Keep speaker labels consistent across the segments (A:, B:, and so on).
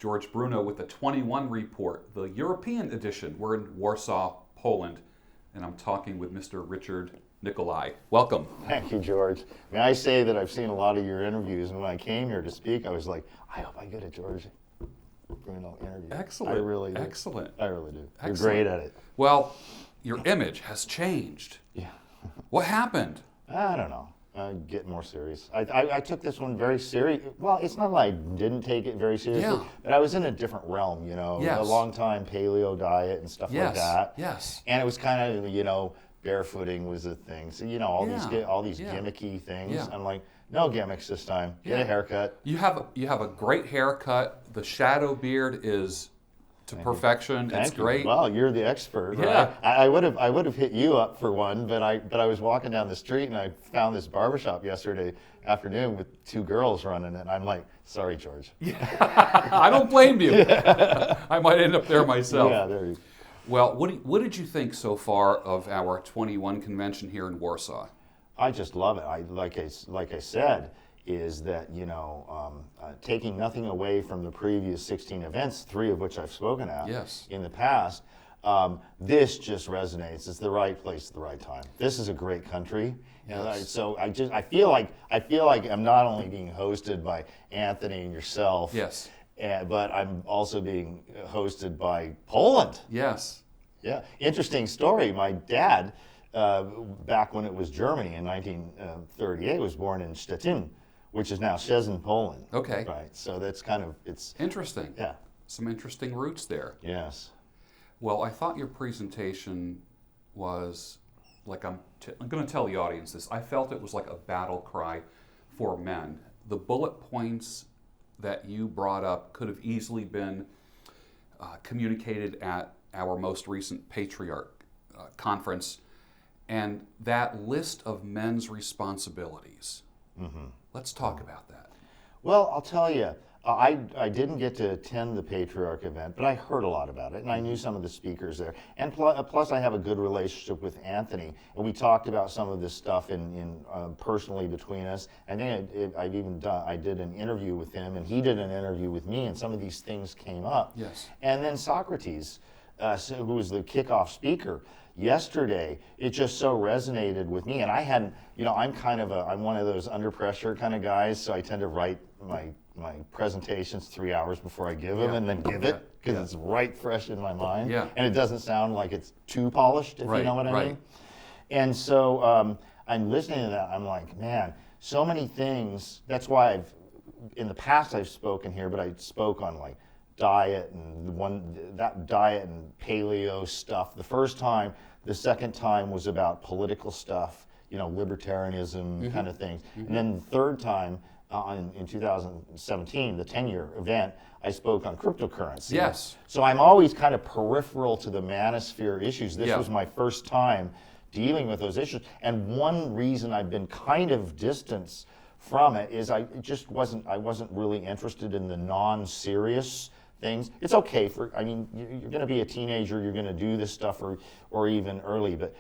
A: George Bruno with the 21 Report, the European edition. We're in Warsaw, Poland, and I'm talking with Mr. Richard Nicolai. Welcome.
B: Thank you, George. May I say that I've seen a lot of your interviews, and when I came here to speak, I was like, I hope I get a George Bruno interview.
A: Excellent.
B: I really do.
A: Excellent.
B: I really do.
A: Excellent.
B: You're great at it.
A: Well, your image has changed.
B: Yeah.
A: What happened?
B: I don't know. I get more serious. I took this one very serious. Well, it's not like I didn't take it very seriously,
A: Yeah.
B: but I was in a different realm,
A: Yes.
B: a long time paleo diet and stuff
A: Yes.
B: like that.
A: Yes.
B: And it was kind of, barefooting was a thing. So, all these
A: Yeah.
B: gimmicky things.
A: Yeah.
B: I'm like, no gimmicks this time. Get
A: Yeah.
B: a haircut.
A: You have a great haircut. The shadow beard is to perfection. It's
B: Thank you.
A: great.
B: Well, you're the expert.
A: Yeah.
B: Right? I would have hit you up for one, but I was walking down the street and I found this barbershop yesterday afternoon with two girls running it. And I'm like, sorry, George.
A: I don't blame you. I might end up there myself.
B: Yeah, there you go.
A: Well, what did you think so far of our 21 convention here in Warsaw?
B: I just love it. Like I said, is that taking nothing away from the previous 16 events, 3 of which I've spoken at
A: Yes.
B: in the past. This just resonates. It's the right place at the right time. This is a great country.
A: Yes.
B: So I feel like I'm not only being hosted by Anthony and yourself.
A: Yes.
B: But I'm also being hosted by Poland.
A: Yes.
B: Yeah, interesting story. My dad, back when it was Germany in 1938, was born in Stettin, which is now Szczecin, Poland.
A: Okay.
B: Right. So that's it's
A: Interesting.
B: yeah.
A: Some interesting roots there.
B: Yes.
A: Well, I thought your presentation was like I'm going to tell the audience this. I felt it was like a battle cry for men. The bullet points that you brought up could have easily been communicated at our most recent Patriarch conference, and that list of men's responsibilities. Mm-hmm. Let's talk about that.
B: Well, I'll tell you, I didn't get to attend the Patriarch event, but I heard a lot about it, and I knew some of the speakers there. And plus, I have a good relationship with Anthony, and we talked about some of this stuff in personally between us. And then I did an interview with him, and he did an interview with me, and some of these things came up.
A: Yes.
B: And then Socrates, who was the kickoff speaker yesterday, it just so resonated with me. And I hadn't, I'm one of those under pressure kind of guys, so I tend to write my presentations 3 hours before I give them, and then give it because it's right fresh in my mind.
A: Yeah.
B: And it doesn't sound like it's too polished, if you know what I mean. And so I'm listening to that. I'm like, man, so many things. That's why in the past I've spoken here, but I spoke on like diet and that diet and paleo stuff the first time. The second time was about political stuff, libertarianism kind of things. Mm-hmm. And then the third time, in 2017, the 10-year event, I spoke on cryptocurrency.
A: Yes.
B: So I'm always kind of peripheral to the manosphere issues. This
A: Yeah.
B: was my first time dealing with those issues. And one reason I've been kind of distanced from it is I wasn't really interested in the non-serious things. It's okay you're going to be a teenager, you're going to do this stuff or even early, but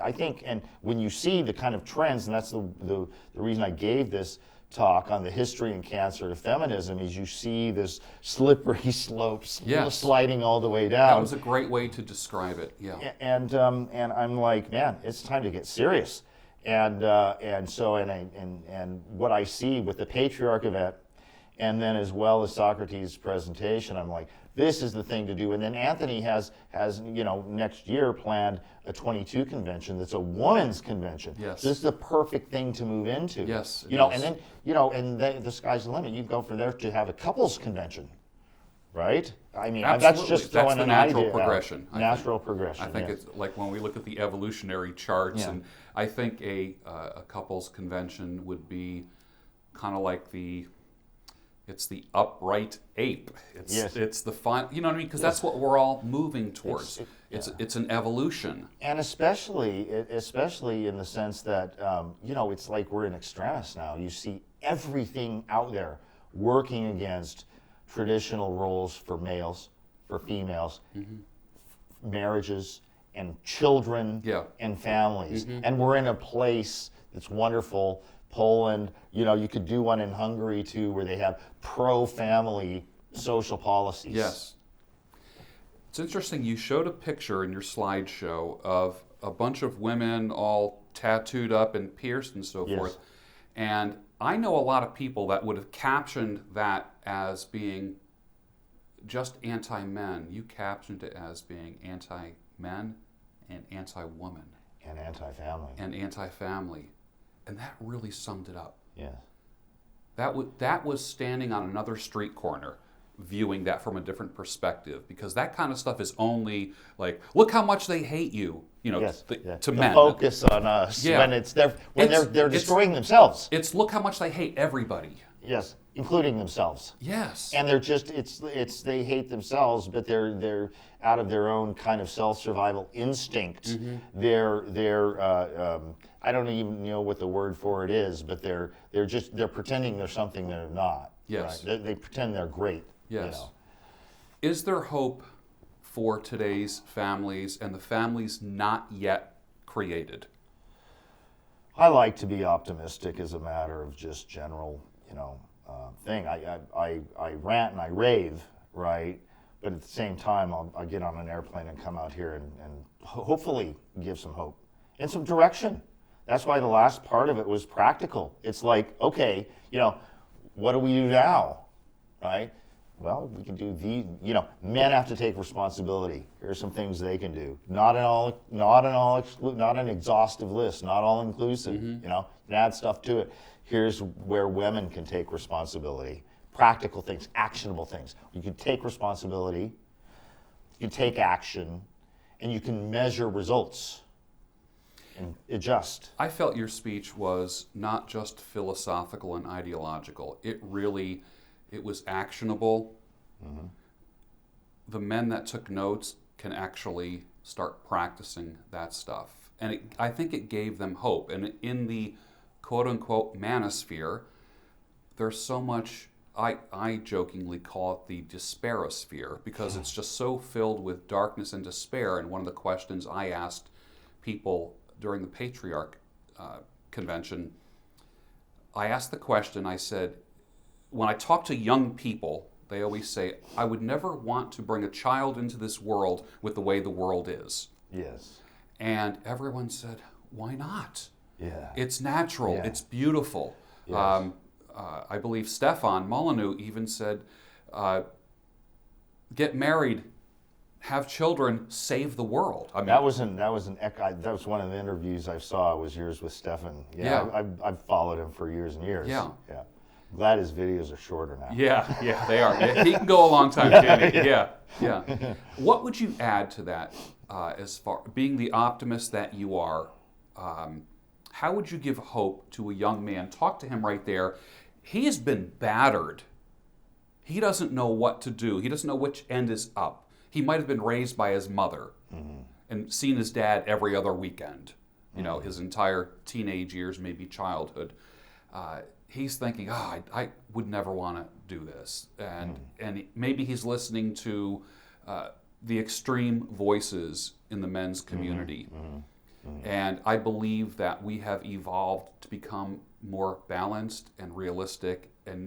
B: I think, and when you see the kind of trends, and that's the reason I gave this talk on the history and cancer of feminism, is you see this slippery slopes sliding all the way down.
A: That was a great way to describe it. Yeah.
B: And I'm like, man, it's time to get serious. And what I see with the Patriarch event, and then as well as Socrates' presentation, I'm like, this is the thing to do. And then Anthony has next year planned a 22 convention that's a women's convention.
A: Yes.
B: So this is the perfect thing to move into.
A: Yes.
B: And then the sky's the limit. You go from there to have a couples convention, right? I mean,
A: Absolutely.
B: that's just
A: That's
B: throwing
A: the
B: an
A: natural
B: idea out.
A: progression.
B: Natural progression.
A: I think
B: yeah.
A: it's like when we look at the evolutionary charts,
B: Yeah.
A: and I think a couples convention would be kind of like it's the upright ape. It's the fun, you know what I mean? Because that's what we're all moving towards. It's an evolution.
B: And especially in the sense that it's like we're in extremis now. You see everything out there working against traditional roles for males, for females, marriages and children and families. And we're in a place that's wonderful. Poland, you could do one in Hungary too, where they have pro-family social policies.
A: Yes. It's interesting, you showed a picture in your slideshow of a bunch of women all tattooed up and pierced and so
B: Yes.
A: forth. And I know a lot of people that would have captioned that as being just anti-men. You captioned it as being anti-men and anti-woman
B: And anti-family.
A: and anti-family. And that really summed it up.
B: Yes.
A: That was standing on another street corner, viewing that from a different perspective, because that kind of stuff is only like, look how much they hate you,
B: Yes.
A: to
B: The
A: men.
B: focus on us
A: Yeah.
B: when they're
A: It's-
B: destroying themselves.
A: It's look how much they hate everybody.
B: Yes, including themselves.
A: Yes.
B: And they're just it's they hate themselves, but they're out of their own kind of self-survival instinct.
A: Mm-hmm.
B: They're I don't even know what the word for it is, but they're pretending they're something they're not.
A: Yes.
B: Right? They pretend they're great.
A: Yes.
B: You know?
A: Is there hope for today's families and the families not yet created?
B: I like to be optimistic as a matter of just general, thing. I rant and I rave, right? But at the same time, I'll get on an airplane and come out here and hopefully give some hope and some direction. That's why the last part of it was practical. It's like, okay, what do we do now, right? Well, we can do men have to take responsibility. Here's some things they can do. Not an exhaustive list, not all inclusive.
A: Mm-hmm.
B: You can add stuff to it. Here's where women can take responsibility. Practical things, actionable things. You can take responsibility, you can take action, and you can measure results and adjust.
A: I felt your speech was not just philosophical and ideological. It was actionable.
B: Mm-hmm.
A: The men that took notes can actually start practicing that stuff. And I think it gave them hope. And in the quote-unquote manosphere, there's so much, I jokingly call it the despairosphere, because it's just so filled with darkness and despair. And one of the questions I asked people during the Patriarch convention, I asked the question, I said, when I talk to young people, they always say, I would never want to bring a child into this world with the way the world is.
B: Yes.
A: And everyone said, why not?
B: Yeah.
A: It's natural.
B: Yeah.
A: It's beautiful.
B: Yes.
A: I believe Stefan Molyneux even said, get married, have children, save the world. I mean,
B: That was one of the interviews I saw was yours with Stefan.
A: Yeah.
B: I've followed him for years and years.
A: Yeah.
B: Yeah. I'm glad his videos are shorter now.
A: Yeah, they are. Yeah, he can go a long time, can't he? Yeah. What would you add to that, as far being the optimist that you are? How would you give hope to a young man? Talk to him right there. He has been battered. He doesn't know what to do. He doesn't know which end is up. He might have been raised by his mother and seen his dad every other weekend, his entire teenage years, maybe childhood. He's thinking, I would never want to do this. And maybe he's listening to the extreme voices in the men's community. And I believe that we have evolved to become more balanced and realistic, and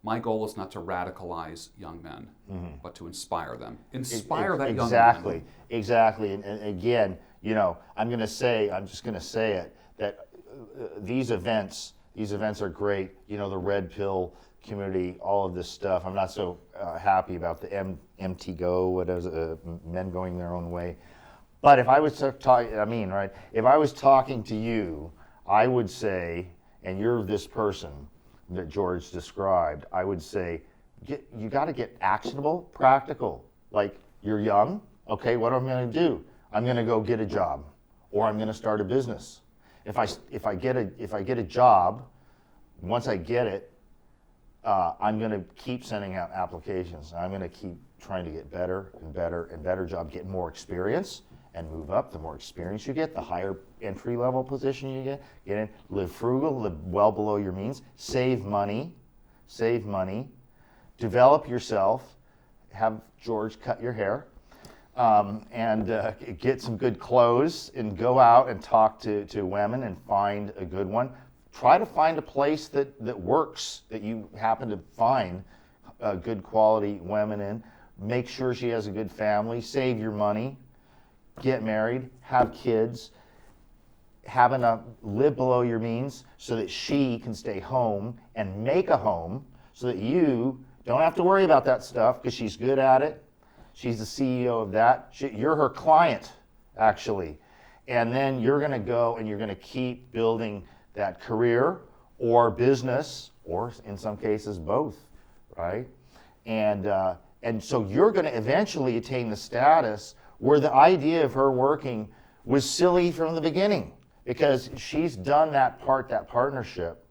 A: my goal is not to radicalize young men, but to inspire them. Inspire that young man.
B: Exactly. And again, I'm just going to say it, that these events are great. The Red Pill community, all of this stuff. I'm not so happy about the MTGO, men going their own way. But if I was if I was talking to you, I would say, and you're this person that George described, I would say, you got to get actionable, practical. Like, you're young, okay, what am I going to do? I'm going to go get a job, or I'm going to start a business. If I get a job, once I get it, I'm going to keep sending out applications. I'm going to keep trying to get better and better and better job, get more experience, and move up. The more experience you get, the higher entry-level position you get in. Live frugal, live well below your means. Save money. Develop yourself. Have George cut your hair. And get some good clothes and go out and talk to women and find a good one. Try to find a place that works, that you happen to find. good quality women in. Make sure she has a good family, save your money, get married, have kids, have enough, live below your means so that she can stay home and make a home so that you don't have to worry about that stuff because she's good at it. She's the CEO of that. You're her client, actually. And then you're going to go and you're going to keep building that career or business, or in some cases both, right? And so you're going to eventually attain the status where the idea of her working was silly from the beginning because she's done that partnership,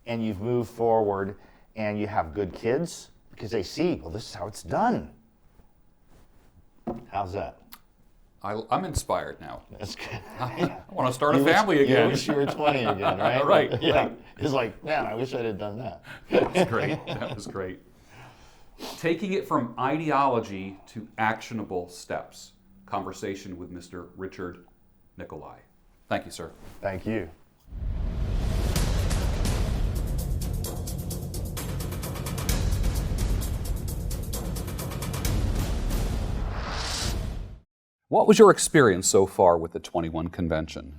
B: and you've moved forward and you have good kids because they see, well, this is how it's done. How's that?
A: I'm inspired now.
B: That's good.
A: I want to start a family again.
B: You wish you were 20 again, right?
A: Right.
B: Yeah.
A: Right.
B: It's like, man, I wish I had done that.
A: That was great. That was great. Taking it from ideology to actionable steps. Conversation with Mr. Richard Nicolai. Thank you, sir.
B: Thank you.
A: What was your experience so far with the 21 convention?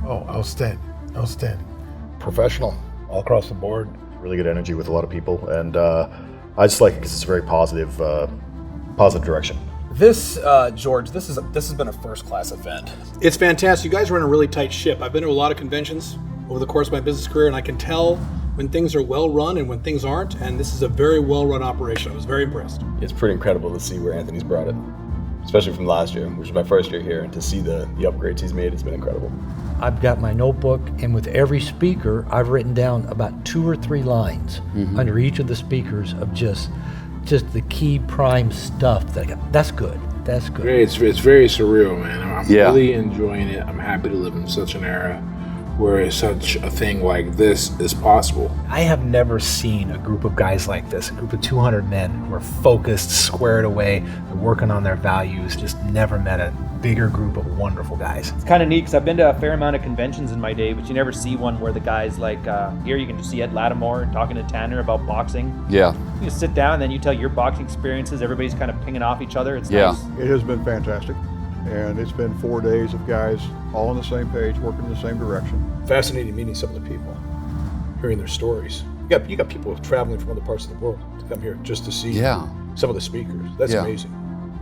C: Oh, outstanding. Outstanding. Professional, all across the board.
D: Really good energy with a lot of people, and I just like it because it's a very positive direction.
E: This, George, this has been a first-class event.
F: It's fantastic. You guys run a really tight ship. I've been to a lot of conventions over the course of my business career, and I can tell when things are well-run and when things aren't, and this is a very well-run operation. I was very impressed.
D: It's pretty incredible to see where Anthony's brought it, especially from last year, which was my first year here, and to see the upgrades he's made, it's been incredible.
G: I've got my notebook, and with every speaker, I've written down about 2 or 3 lines under each of the speakers of just the key prime stuff. That's good. That's good.
C: It's very surreal, man. I'm really enjoying it. I'm happy to live in such an era where such a thing like this is possible.
E: I have never seen a group of guys like this, a group of 200 men who are focused, squared away, they're working on their values. Just never met a bigger group of wonderful guys.
H: It's kind of neat because I've been to a fair amount of conventions in my day, but you never see one where the guys like here you can just see Ed Lattimore talking to Tanner about boxing.
A: Yeah.
H: You just sit down and then you tell your boxing experiences. Everybody's kind of pinging off each other. It's
A: Yeah.
H: nice.
I: It has been fantastic, and it's been 4 days of guys all on the same page, working in the same direction.
F: Fascinating meeting some of the people, hearing their stories. You got people traveling from other parts of the world to come here just to see some of the speakers. That's amazing.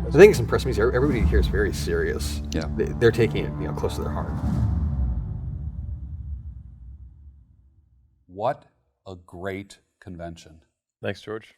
J: The thing that's impressed me is everybody here is very serious.
A: Yeah.
J: They're taking it close to their heart.
A: What a great convention.
D: Thanks, George.